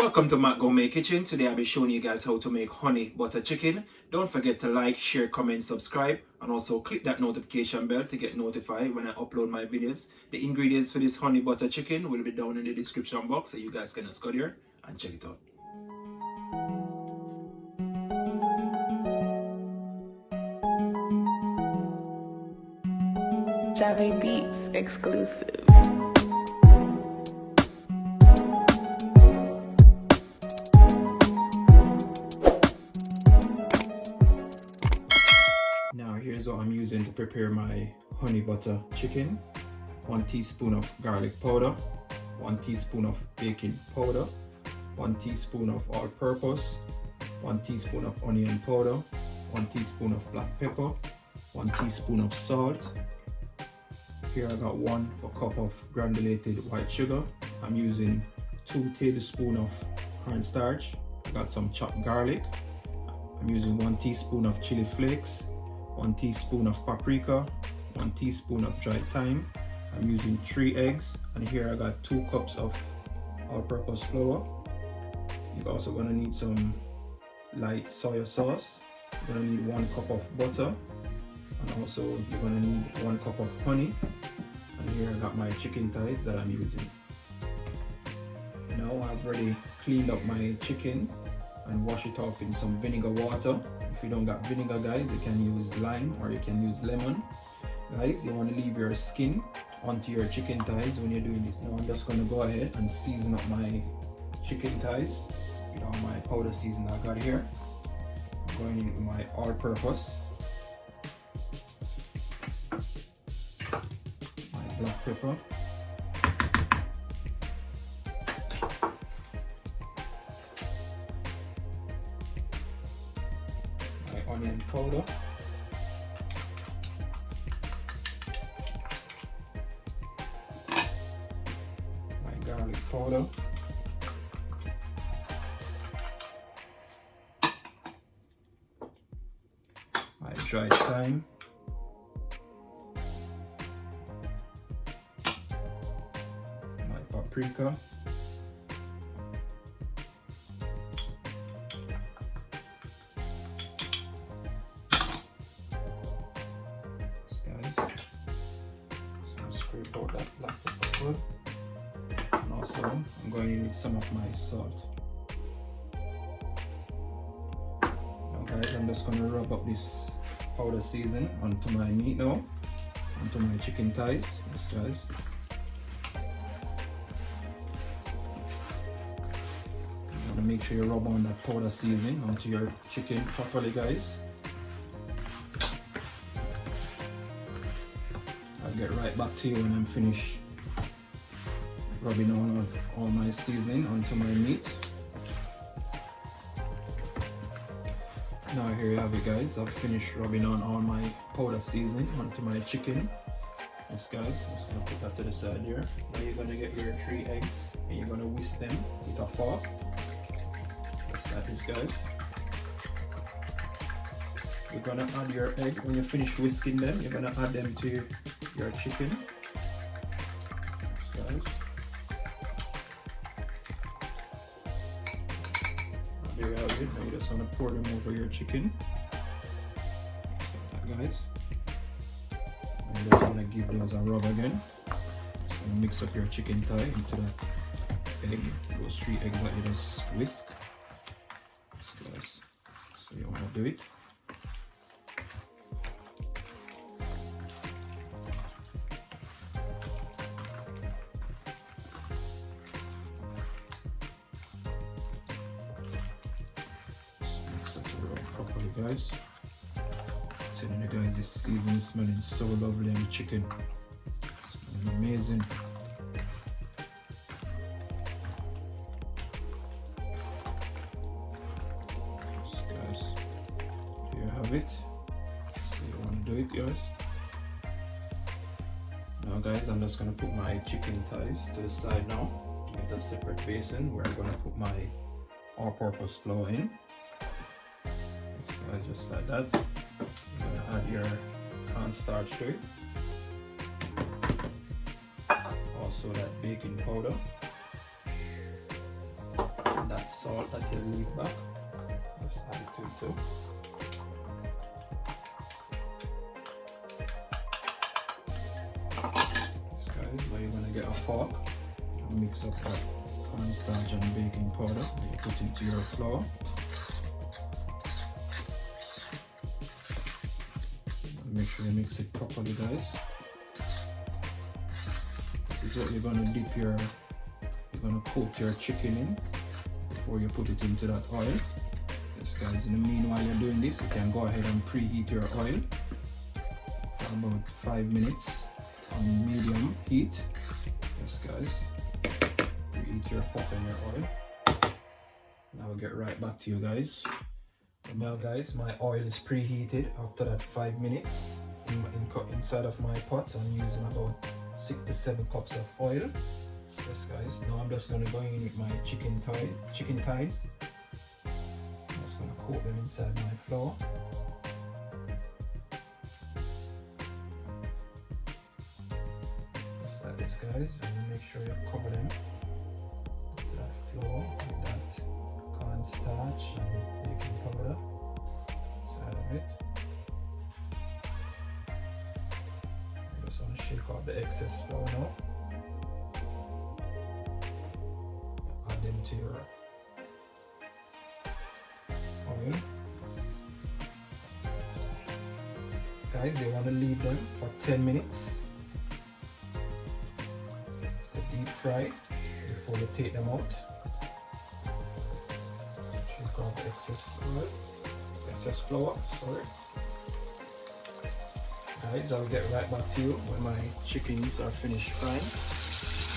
Welcome to Matt Gourmet Kitchen. Today I'll be showing you guys how to make honey butter chicken. Don't forget to like, share, comment, subscribe, and also click that notification bell to get notified when I upload my videos. The ingredients for this honey butter chicken will be down in the description box, so you guys can just go there and check it out. Jave Beats exclusive. Now here's what I'm using to prepare my honey butter chicken. 1 teaspoon of garlic powder, 1 teaspoon of baking powder, 1 teaspoon of all-purpose, 1 teaspoon of onion powder, 1 teaspoon of black pepper, 1 teaspoon of salt. Here I got 1 cup of granulated white sugar. I'm using 2 tablespoons of cornstarch. I got some chopped garlic. I'm using 1 teaspoon of chili flakes, 1 teaspoon of paprika, 1 teaspoon of dry thyme. I'm using 3 eggs, and here I got 2 cups of all-purpose flour. You're also gonna need some light soya sauce. You're gonna need 1 cup of butter, and also you're gonna need 1 cup of honey. And here I got my chicken thighs that I'm using. Now I've already cleaned up my chicken and wash it off in some vinegar water. If you don't got vinegar, guys, you can use lime or you can use lemon. Guys, you want to leave your skin onto your chicken thighs when you're doing this. Now I'm just going to go ahead and season up my chicken thighs with all my powder seasoning I got here. I'm going in with my all-purpose, my black pepper, onion powder, my garlic powder, my dry thyme, my paprika, scrape out that black pepper, and also I'm going in with some of my salt. Now guys, I'm just going to rub up this powder season onto my meat now, onto my chicken thighs. Yes guys. You want to make sure you rub on that powder seasoning onto your chicken properly, guys. I'll get right back to you when I'm finished rubbing on all my seasoning onto my meat. Now here you have it, guys. I've finished rubbing on all my powder seasoning onto my chicken. Yes guys, I'm just going to put that to the side here. Now you're going to get your 3 eggs and you're going to whisk them with a fork. Just like this, guys. You're going to add your egg. When you finish whisking them, you're going to add them to your chicken. Yes, guys. There you have it. Now you just want to pour them over your chicken. Like that, guys. I'm just going to give those a rub again. Just going to mix up your chicken thigh into the egg. Those 3 eggs that you just whisk. Yes, guys. So you want to do it. Properly, guys. I'm telling you guys, this season is smelling so lovely, and the chicken smelling amazing. Yes, guys, there you have it. So you want to do it, guys. Now guys, I'm just going to put my chicken thighs to the side now. Get a separate basin where I'm going to put my all-purpose flour in. Just like that. You're going to add your cornstarch to it. Also that baking powder. And that that salt that you leave back. Just add it to it too. Guys, now you're gonna get a fork and mix up that cornstarch and baking powder that you put into your flour. Make sure you mix it properly, guys. This is what you're gonna you're gonna coat your chicken in before you put it into that oil. Yes, guys, in the meanwhile you're doing this, you can go ahead and preheat your oil for about 5 minutes on medium heat. Yes, guys, preheat your pot and your oil. Now we'll get right back to you guys. And now guys, my oil is preheated after that 5 minutes. Inside of my pot, I'm using about 6 to 7 cups of oil. Yes guys, now I'm just going to go in with my chicken thighs. I'm just going to coat them inside my flour. Just like this guys, and make sure you cover them with that flour, with that cornstarch and baking powder inside of it. I just want to shake off the excess flour now. Add them to your oil. Guys, you want to leave them for 10 minutes to deep fry before you take them out. Shake off the excess flour, sorry. Guys, I'll get right back to you when my chickens are finished frying.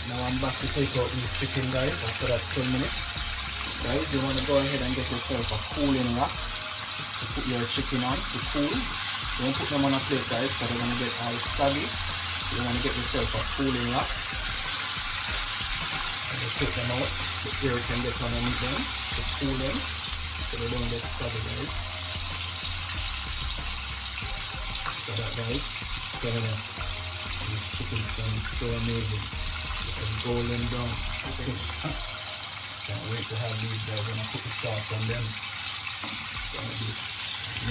Now I'm back to take out these chicken, guys, after that 10 minutes. Guys, you want to go ahead and get yourself a cooling rack to put your chicken on to cool. Don't put them on a plate, guys, because they're going to get all soggy. You want to get yourself a cooling rack. And you take them out, the air can get underneath them to cool them so they don't get soggy, guys. So that, guys, these chickens can be so amazing. It's golden brown chicken. Can't wait to have these guys when I put the sauce on them. It's gonna be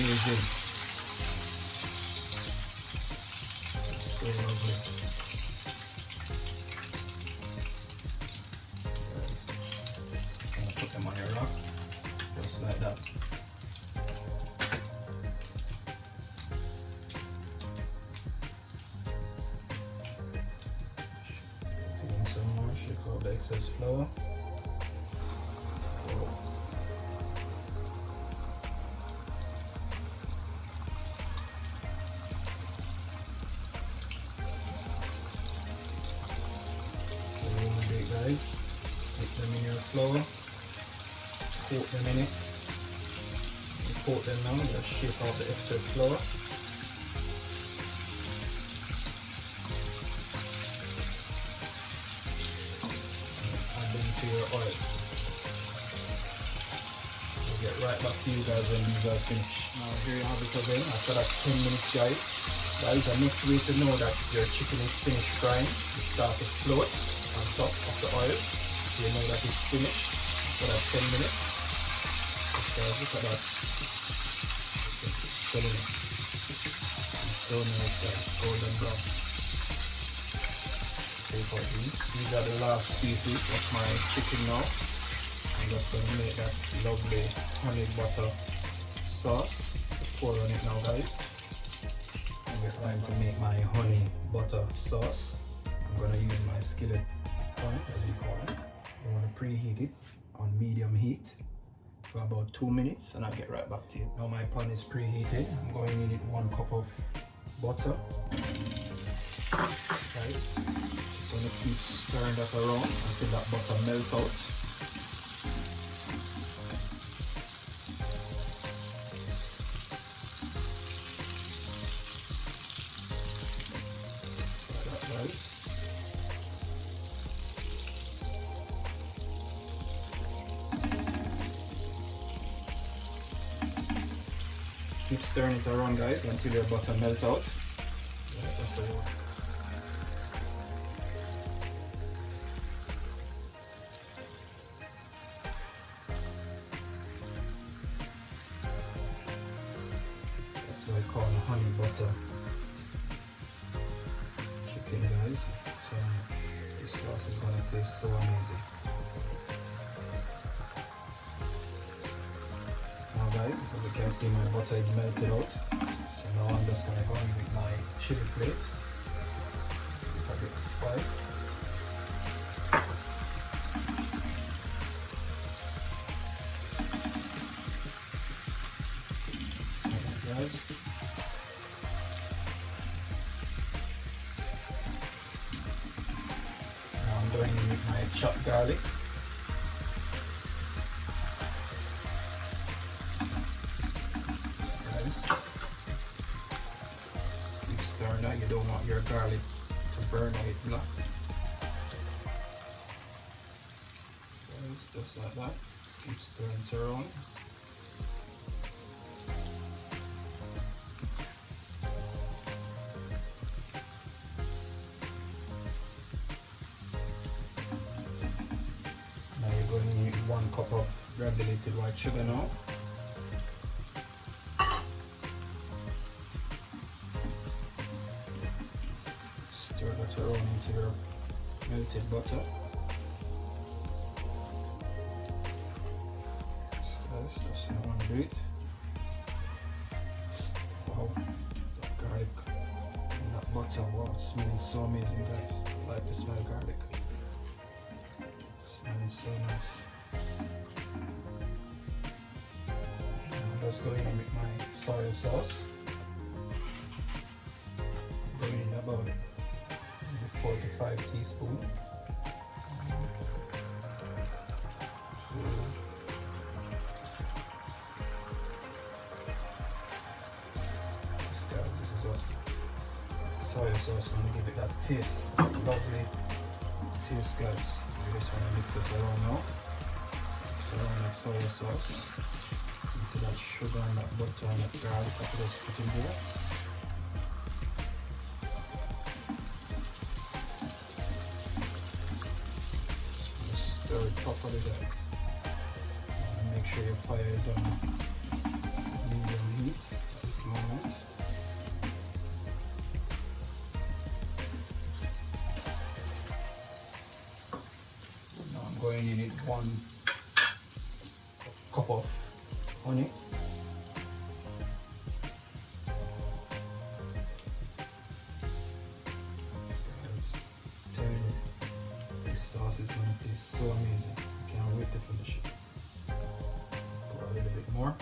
amazing. So lovely. Just gonna put them on your rack, just like that. Some more, shake out the excess flour. Guys, put them in your flour, coat them in it, coat them now, just shake off the excess flour. Add them to your oil. We'll get right back to you guys when these are finished. Now here you have it again after that 10 minutes, guys. Guys, the next way to know that your chicken is finished frying, you start to float on top of the oil, so you know that it's finished for that 10 minutes. Just guys, look at that. It's so nice, guys, golden brown. Take out these. These are the last pieces of my chicken now. I'm just going to make that lovely honey butter sauce to pour on it now, guys. And it's time to make my honey butter sauce. I'm going to use my skillet pan, as you call it. I want to preheat it on medium heat for about 2 minutes and I'll get right back to you. Now my pan is preheated. I'm going in it 1 cup of butter. Guys, just want to keep stirring that around until that butter melts out. Keep stirring it around, guys, until your butter melts out. That's all. This is what I call a honey butter chicken, guys. So this sauce is gonna taste so amazing. Now guys, as you can see, my butter is melted out. So now I'm just gonna go in with my chili flakes, a bit of spice. Guys. Now I'm going in with my chopped garlic. Guys, just keep stirring that. You don't want your garlic to burn or it black. Guys, just like that. Just keep stirring it around. Going to need 1 cup of granulated white sugar now. Stir that around into your melted butter. So guys, that's what I want to do it. Wow, that garlic and that butter, wow, it smells so amazing, guys. I like to smell garlic. Smells so nice. I'm just going in with my soy sauce. Going in about maybe 4 to 5 teaspoons. This is just soy sauce. I'm going to give it that taste, lovely taste, guys. I just want to mix this around now. Mix around that soy sauce into that sugar and that butter and that garlic that I just put in there. Just stir it properly, guys. And make sure your fire is on medium heat at this moment. Going in it 1 cup of honey. This sauce is going to taste so amazing. I can't wait to finish it. Pour a little bit more.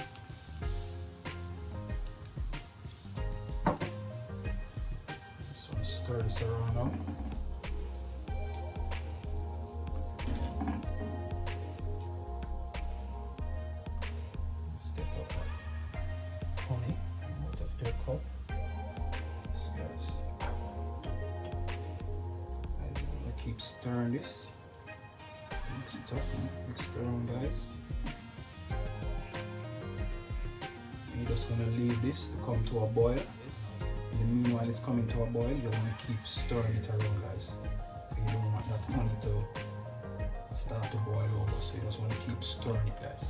Just want to stir this around now. Keep stirring this. Mix it up, mix it around, guys. You're just gonna leave this to come to a boil. In the meanwhile, it's coming to a boil. You want to keep stirring it around, guys. You don't want that honey to start to boil over, so you just want to keep stirring it, guys.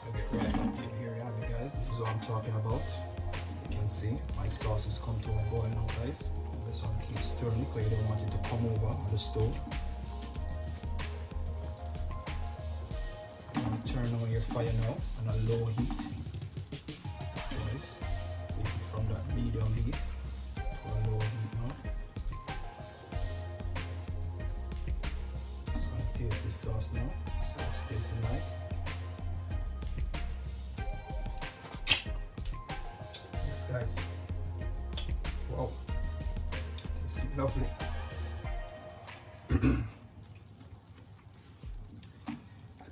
Okay, right until here you have it, guys. This is what I'm talking about. You can see my sauce has come to a boil now, guys. Just want to keep stirring it because you don't want it to come over on the stove. You want to turn on your fire now on a low heat. Nice. Take it from that medium heat to a low heat now. Just want to taste the sauce now. Sauce tasting like. Yes, guys. Wow. Lovely.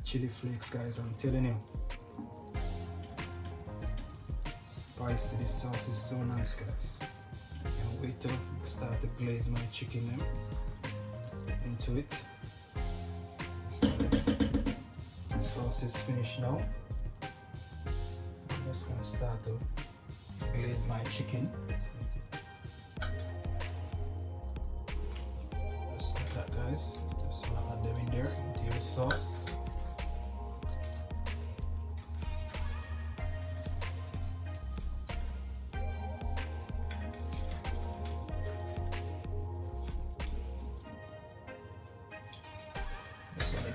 Chili flakes, guys, I'm telling you. Spicy, this sauce is so nice, guys. Can't wait to start to glaze my chicken now into it. So the sauce is finished now. I'm just gonna start to glaze my chicken. Guys, just want to add them in there into your sauce.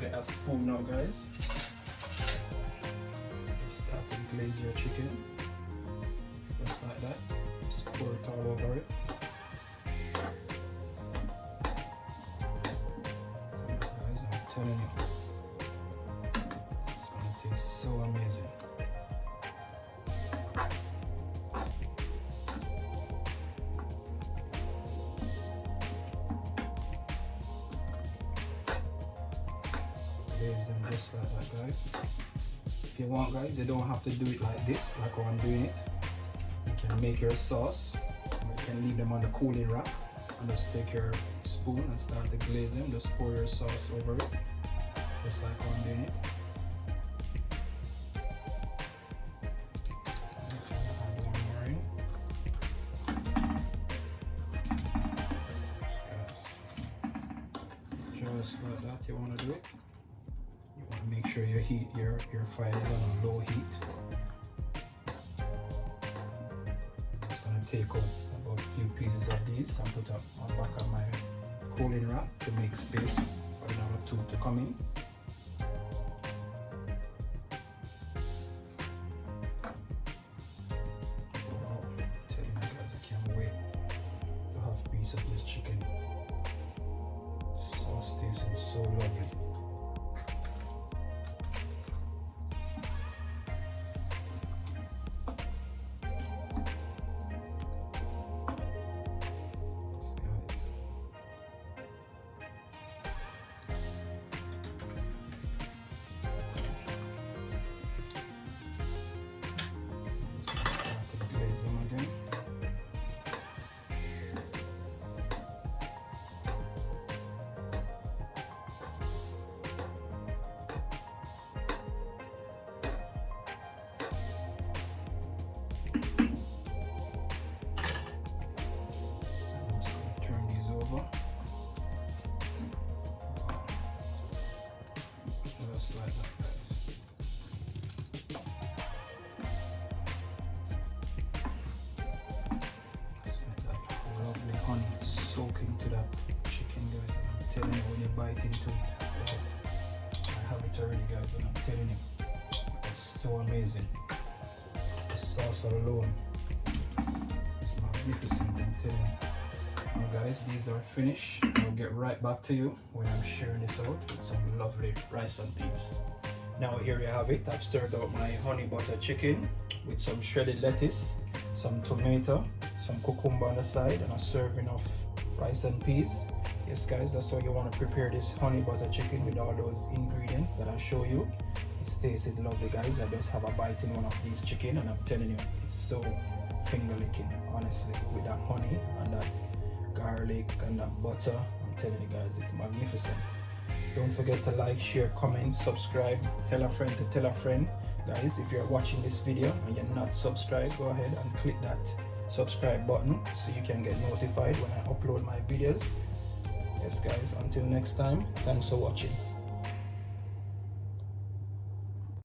get a spoon now, guys. Start to glaze your chicken. Just like that. Just pour it all over it. Guys, I'm telling you, it's gonna taste so amazing. Glaze them just like that, guys. If you want, guys, you don't have to do it like this, like how I'm doing it. You can make your sauce, or you can leave them on the cooling rack and just take your spoon and start to glaze them. Just pour your sauce over it, just like how I'm doing it. Just add one more in. Just like that, you want to do it. You want to make sure your fire is on a low heat. Just gonna take out about a few pieces of these and put up on the back of my cooling rack to make space for another two to come in. Wow, I'm telling you guys, I can't wait to have a piece of this chicken. Sauce tasting so lovely. Just like that, guys. Just let that lovely honey soak into that chicken, guys. And I'm telling you, when you bite into it, wow, I have it already, guys, and I'm telling you, it's so amazing. The sauce alone is magnificent, I'm telling you. Now guys, these are finished. I'll get right back to you when I'm sharing this out with some lovely rice and peas. Now here you have it. I've served out my honey butter chicken with some shredded lettuce, some tomato, some cucumber on the side, and a serving of rice and peas. Yes guys, that's how you want to prepare this honey butter chicken with all those ingredients that I show you. It's tasting lovely, guys. I just have a bite in one of these chicken and I'm telling you, it's so finger licking, honestly, with that honey and that garlic and that butter. I'm telling you guys, it's magnificent. Don't forget to like, share, comment, subscribe, tell a friend to tell a friend. Guys, if you're watching this video and you're not subscribed, go ahead and click that subscribe button so you can get notified when I upload my videos. Yes guys, until next time, thanks for watching.